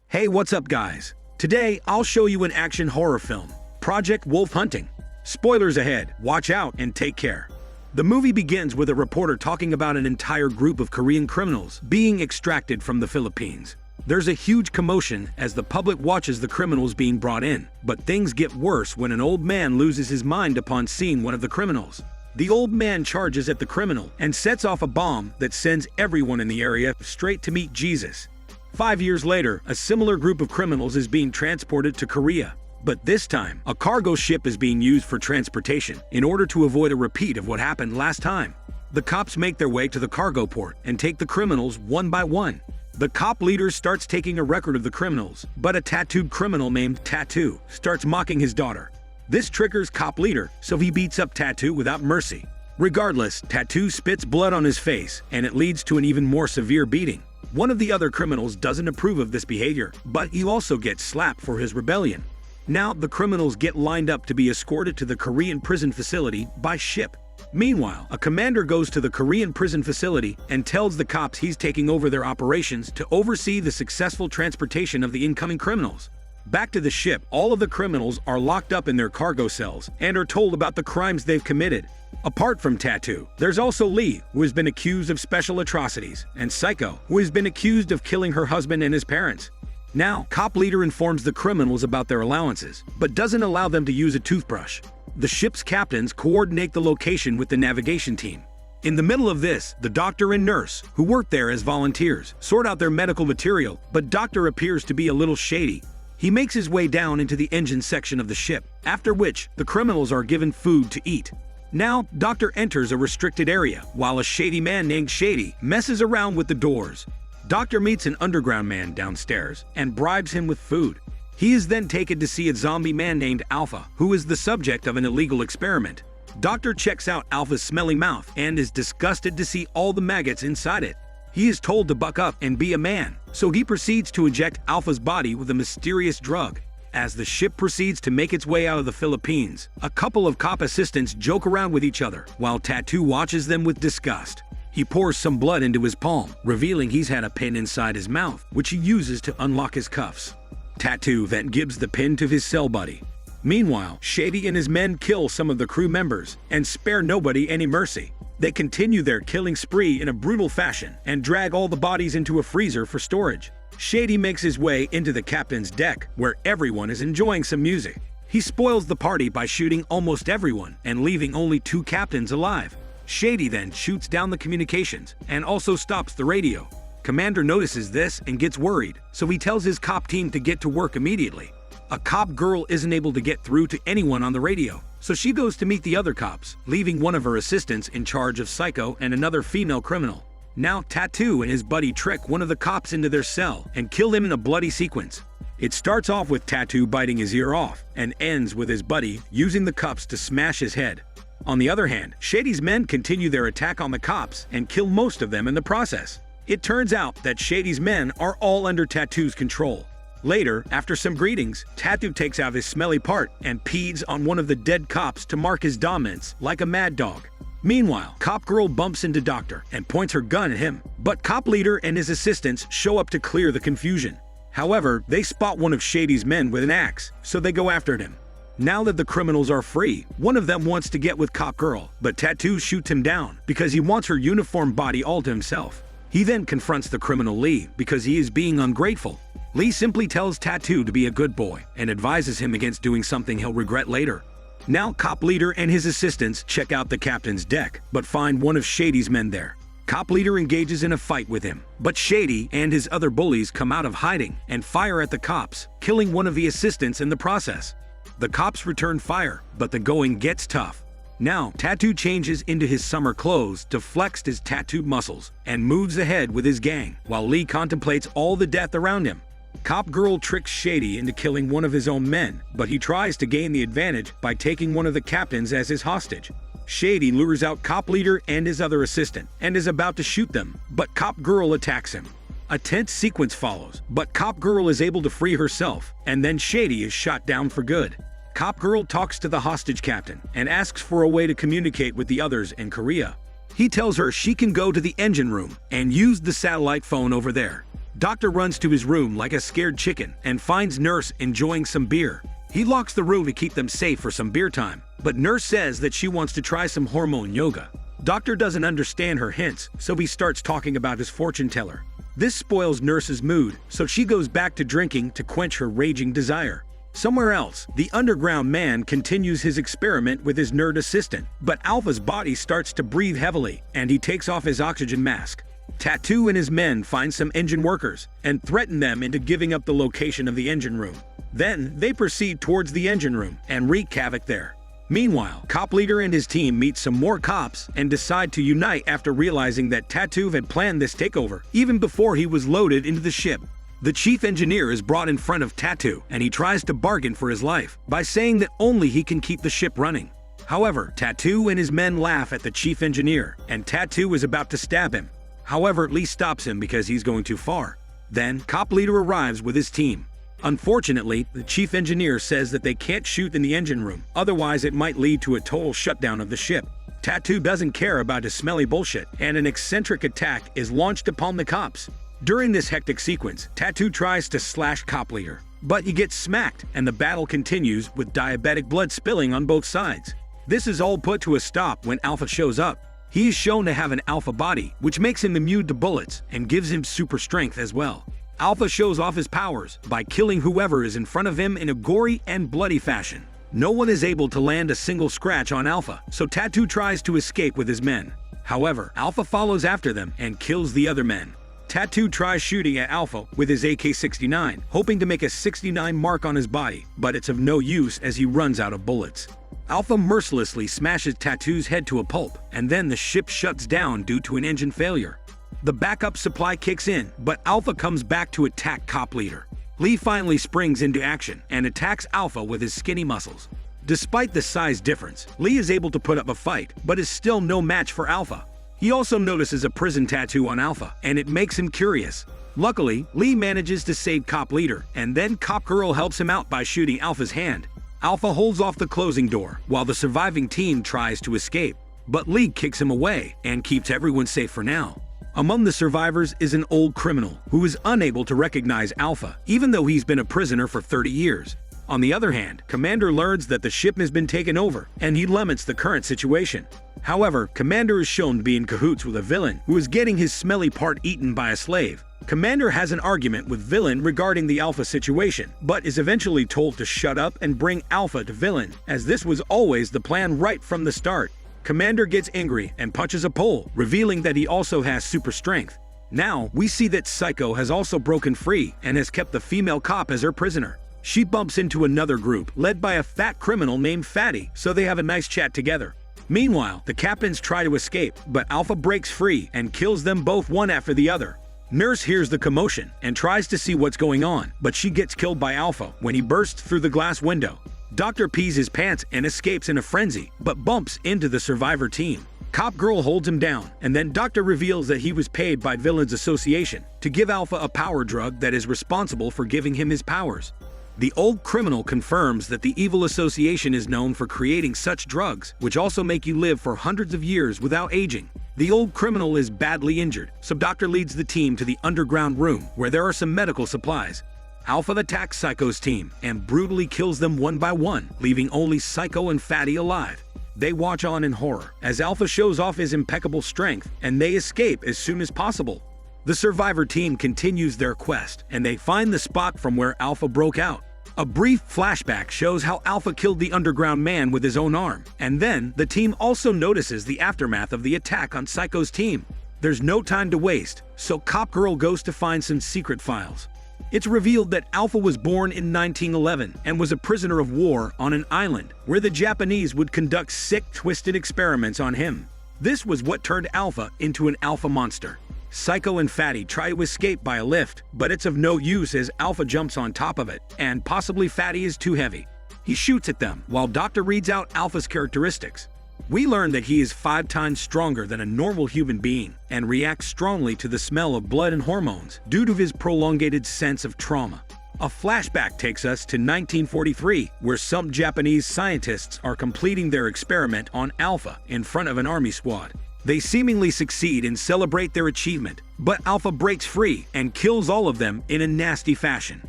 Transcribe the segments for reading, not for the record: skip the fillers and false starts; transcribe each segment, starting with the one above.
Hey, what's up guys? Today, I'll show you an action horror film, Project Wolf Hunting. Spoilers ahead, watch out and take care. The movie begins with a reporter talking about an entire group of Korean criminals being extracted from the Philippines. There's a huge commotion as the public watches the criminals being brought in, but things get worse when an old man loses his mind upon seeing one of the criminals. The old man charges at the criminal and sets off a bomb that sends everyone in the area straight to meet Jesus. 5 years later, a similar group of criminals is being transported to Korea. But this time, a cargo ship is being used for transportation in order to avoid a repeat of what happened last time. The cops make their way to the cargo port and take the criminals one by one. The cop leader starts taking a record of the criminals, but a tattooed criminal named Tattoo starts mocking his daughter. This triggers cop leader, so he beats up Tattoo without mercy. Regardless, Tattoo spits blood on his face, and it leads to an even more severe beating. One of the other criminals doesn't approve of this behavior, but he also gets slapped for his rebellion. Now, the criminals get lined up to be escorted to the Korean prison facility by ship. Meanwhile, a commander goes to the Korean prison facility and tells the cops he's taking over their operations to oversee the successful transportation of the incoming criminals. Back to the ship, all of the criminals are locked up in their cargo cells and are told about the crimes they've committed. Apart from Tattoo, there's also Lee, who has been accused of special atrocities, and Psycho, who has been accused of killing her husband and his parents. Now, cop leader informs the criminals about their allowances, but doesn't allow them to use a toothbrush. The ship's captains coordinate the location with the navigation team. In the middle of this, the doctor and nurse, who work there as volunteers, sort out their medical material, but doctor appears to be a little shady. He makes his way down into the engine section of the ship, after which the criminals are given food to eat. Now, Doctor enters a restricted area, while a shady man named Shady messes around with the doors. Doctor meets an underground man downstairs and bribes him with food. He is then taken to see a zombie man named Alpha, who is the subject of an illegal experiment. Doctor checks out Alpha's smelly mouth and is disgusted to see all the maggots inside it. He is told to buck up and be a man, so he proceeds to inject Alpha's body with a mysterious drug. As the ship proceeds to make its way out of the Philippines, a couple of cop assistants joke around with each other, while Tattoo watches them with disgust. He pours some blood into his palm, revealing he's had a pin inside his mouth, which he uses to unlock his cuffs. Tattoo then gives the pin to his cell buddy. Meanwhile, Shady and his men kill some of the crew members and spare nobody any mercy. They continue their killing spree in a brutal fashion and drag all the bodies into a freezer for storage. Shady makes his way into the captain's deck, where everyone is enjoying some music. He spoils the party by shooting almost everyone and leaving only 2 captains alive. Shady then shoots down the communications and also stops the radio. Commander notices this and gets worried, so he tells his cop team to get to work immediately. A cop girl isn't able to get through to anyone on the radio, so she goes to meet the other cops, leaving one of her assistants in charge of Psycho and another female criminal. Now, Tattoo and his buddy trick one of the cops into their cell and kill him in a bloody sequence. It starts off with Tattoo biting his ear off and ends with his buddy using the cuffs to smash his head. On the other hand, Shady's men continue their attack on the cops and kill most of them in the process. It turns out that Shady's men are all under Tattoo's control. Later, after some greetings, Tattoo takes out his smelly part and pees on one of the dead cops to mark his dominance like a mad dog. Meanwhile, Cop Girl bumps into Doctor and points her gun at him, but Cop Leader and his assistants show up to clear the confusion. However, they spot one of Shady's men with an axe, so they go after him. Now that the criminals are free, one of them wants to get with Cop Girl, but Tattoo shoots him down because he wants her uniform body all to himself. He then confronts the criminal Lee because he is being ungrateful. Lee simply tells Tattoo to be a good boy and advises him against doing something he'll regret later. Now, Cop Leader and his assistants check out the captain's deck, but find one of Shady's men there. Cop Leader engages in a fight with him, but Shady and his other bullies come out of hiding and fire at the cops, killing one of the assistants in the process. The cops return fire, but the going gets tough. Now, Tattoo changes into his summer clothes to flex his tattooed muscles and moves ahead with his gang, while Lee contemplates all the death around him. Cop Girl tricks Shady into killing one of his own men, but he tries to gain the advantage by taking one of the captains as his hostage. Shady lures out Cop Leader and his other assistant and is about to shoot them, but Cop Girl attacks him. A tense sequence follows, but Cop Girl is able to free herself, and then Shady is shot down for good. Cop Girl talks to the hostage captain and asks for a way to communicate with the others in Korea. He tells her she can go to the engine room and use the satellite phone over there. Doctor runs to his room like a scared chicken and finds Nurse enjoying some beer. He locks the room to keep them safe for some beer time, but Nurse says that she wants to try some hormone yoga. Doctor doesn't understand her hints, so he starts talking about his fortune teller. This spoils Nurse's mood, so she goes back to drinking to quench her raging desire. Somewhere else, the underground man continues his experiment with his nerd assistant, but Alpha's body starts to breathe heavily, and he takes off his oxygen mask. Tattoo and his men find some engine workers and threaten them into giving up the location of the engine room. Then, they proceed towards the engine room and wreak havoc there. Meanwhile, Cop Leader and his team meet some more cops and decide to unite after realizing that Tattoo had planned this takeover even before he was loaded into the ship. The chief engineer is brought in front of Tattoo, and he tries to bargain for his life by saying that only he can keep the ship running. However, Tattoo and his men laugh at the chief engineer, and Tattoo is about to stab him. However, Lee stops him because he's going too far. Then, Cop Leader arrives with his team. Unfortunately, the chief engineer says that they can't shoot in the engine room, otherwise it might lead to a total shutdown of the ship. Tattoo doesn't care about his smelly bullshit, and an eccentric attack is launched upon the cops. During this hectic sequence, Tattoo tries to slash Cop Leader, but he gets smacked, and the battle continues with diabetic blood spilling on both sides. This is all put to a stop when Alpha shows up. He is shown to have an alpha body, which makes him immune to bullets and gives him super strength as well. Alpha shows off his powers by killing whoever is in front of him in a gory and bloody fashion. No one is able to land a single scratch on Alpha, so Tattoo tries to escape with his men. However, Alpha follows after them and kills the other men. Tattoo tries shooting at Alpha with his AK-69, hoping to make a 69 mark on his body, but it's of no use as he runs out of bullets. Alpha mercilessly smashes Tattoo's head to a pulp, and then the ship shuts down due to an engine failure. The backup supply kicks in, but Alpha comes back to attack Cop Leader. Lee finally springs into action and attacks Alpha with his skinny muscles. Despite the size difference, Lee is able to put up a fight, but is still no match for Alpha. He also notices a prison tattoo on Alpha, and it makes him curious. Luckily, Lee manages to save Cop Leader, and then Cop Girl helps him out by shooting Alpha's hand. Alpha holds off the closing door, while the surviving team tries to escape. But Lee kicks him away, and keeps everyone safe for now. Among the survivors is an old criminal, who is unable to recognize Alpha, even though he's been a prisoner for 30 years. On the other hand, Commander learns that the ship has been taken over, and he laments the current situation. However, Commander is shown to be in cahoots with a villain who is getting his smelly part eaten by a slave. Commander has an argument with Villain regarding the Alpha situation, but is eventually told to shut up and bring Alpha to Villain, as this was always the plan right from the start. Commander gets angry and punches a pole, revealing that he also has super strength. Now, we see that Psycho has also broken free and has kept the female cop as her prisoner. She bumps into another group led by a fat criminal named Fatty, so they have a nice chat together. Meanwhile, the captains try to escape, but Alpha breaks free and kills them both one after the other. Nurse hears the commotion and tries to see what's going on, but she gets killed by Alpha when he bursts through the glass window. Doctor pees his pants and escapes in a frenzy, but bumps into the survivor team. Cop Girl holds him down, and then Doctor reveals that he was paid by Villains Association to give Alpha a power drug that is responsible for giving him his powers. The old criminal confirms that the Evil Association is known for creating such drugs, which also make you live for hundreds of years without aging. The old criminal is badly injured, so Doctor leads the team to the underground room, where there are some medical supplies. Alpha attacks Psycho's team and brutally kills them one by one, leaving only Psycho and Fatty alive. They watch on in horror, as Alpha shows off his impeccable strength, and they escape as soon as possible. The survivor team continues their quest, and they find the spot from where Alpha broke out. A brief flashback shows how Alpha killed the underground man with his own arm, and then the team also notices the aftermath of the attack on Psycho's team. There's no time to waste, so Cop Girl goes to find some secret files. It's revealed that Alpha was born in 1911 and was a prisoner of war on an island where the Japanese would conduct sick, twisted experiments on him. This was what turned Alpha into an alpha monster. Psycho and Fatty try to escape by a lift, but it's of no use as Alpha jumps on top of it, and possibly Fatty is too heavy. He shoots at them while Doctor reads out Alpha's characteristics. We learn that he is 5 times stronger than a normal human being and reacts strongly to the smell of blood and hormones due to his prolonged sense of trauma. A flashback takes us to 1943, where some Japanese scientists are completing their experiment on Alpha in front of an army squad. They seemingly succeed and celebrate their achievement, but Alpha breaks free and kills all of them in a nasty fashion.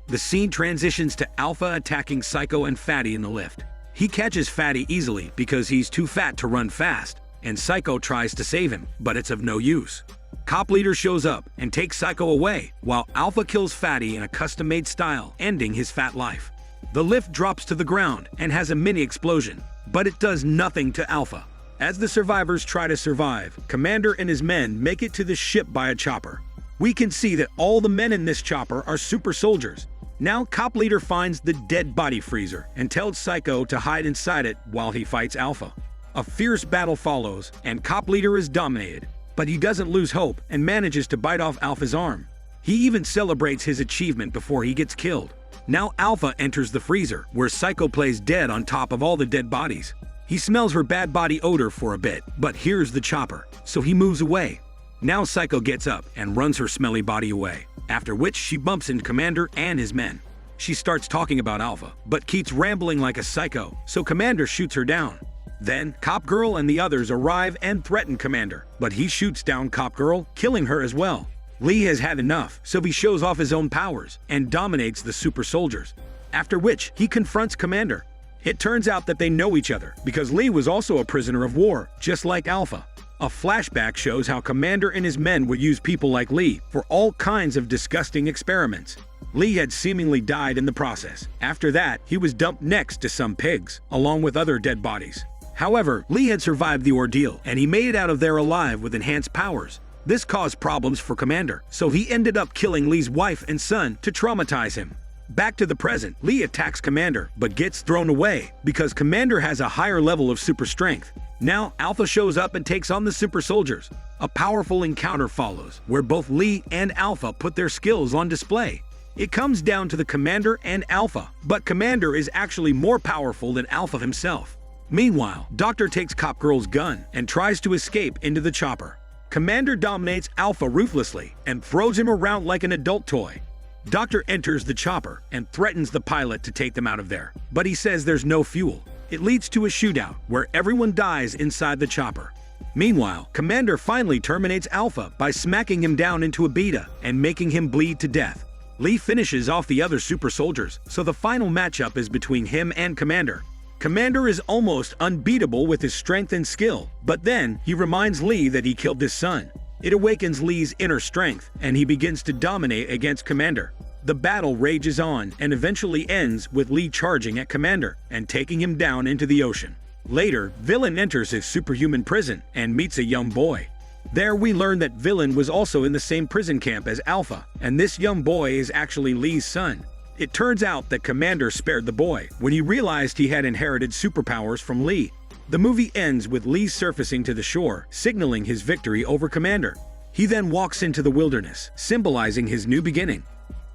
The scene transitions to Alpha attacking Psycho and Fatty in the lift. He catches Fatty easily because he's too fat to run fast, and Psycho tries to save him, but it's of no use. Cop Leader shows up and takes Psycho away, while Alpha kills Fatty in a custom-made style, ending his fat life. The lift drops to the ground and has a mini explosion, but it does nothing to Alpha. As the survivors try to survive, Commander and his men make it to the ship by a chopper. We can see that all the men in this chopper are super soldiers. Now Cop Leader finds the dead body freezer and tells Psycho to hide inside it while he fights Alpha. A fierce battle follows, and Cop Leader is dominated, but he doesn't lose hope and manages to bite off Alpha's arm. He even celebrates his achievement before he gets killed. Now Alpha enters the freezer, where Psycho plays dead on top of all the dead bodies. He smells her bad body odor for a bit, but hears the chopper, so he moves away. Now Psycho gets up and runs her smelly body away, after which she bumps into Commander and his men. She starts talking about Alpha, but keeps rambling like a psycho, so Commander shoots her down. Then, Cop Girl and the others arrive and threaten Commander, but he shoots down Cop Girl, killing her as well. Lee has had enough, so he shows off his own powers and dominates the super soldiers, after which he confronts Commander. It turns out that they know each other, because Lee was also a prisoner of war, just like Alpha. A flashback shows how Commander and his men would use people like Lee for all kinds of disgusting experiments. Lee had seemingly died in the process. After that, he was dumped next to some pigs, along with other dead bodies. However, Lee had survived the ordeal, and he made it out of there alive with enhanced powers. This caused problems for Commander, so he ended up killing Lee's wife and son to traumatize him. Back to the present, Lee attacks Commander, but gets thrown away because Commander has a higher level of super strength. Now, Alpha shows up and takes on the super soldiers. A powerful encounter follows, where both Lee and Alpha put their skills on display. It comes down to the Commander and Alpha, but Commander is actually more powerful than Alpha himself. Meanwhile, Doctor takes Cop Girl's gun and tries to escape into the chopper. Commander dominates Alpha ruthlessly and throws him around like an adult toy. Doctor enters the chopper and threatens the pilot to take them out of there, but he says there's no fuel. It leads to a shootout where everyone dies inside the chopper. Meanwhile, Commander finally terminates Alpha by smacking him down into a beta and making him bleed to death. Lee finishes off the other super soldiers, so the final matchup is between him and Commander. Commander is almost unbeatable with his strength and skill, but then he reminds Lee that he killed his son. It awakens Lee's inner strength, and he begins to dominate against Commander. The battle rages on and eventually ends with Lee charging at Commander and taking him down into the ocean. Later, Villain enters his superhuman prison and meets a young boy. There we learn that Villain was also in the same prison camp as Alpha, and this young boy is actually Lee's son. It turns out that Commander spared the boy when he realized he had inherited superpowers from Lee. The movie ends with Lee surfacing to the shore, signaling his victory over Commander. He then walks into the wilderness, symbolizing his new beginning.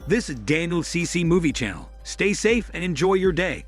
This is Daniel CC Movie Channel. Stay safe and enjoy your day.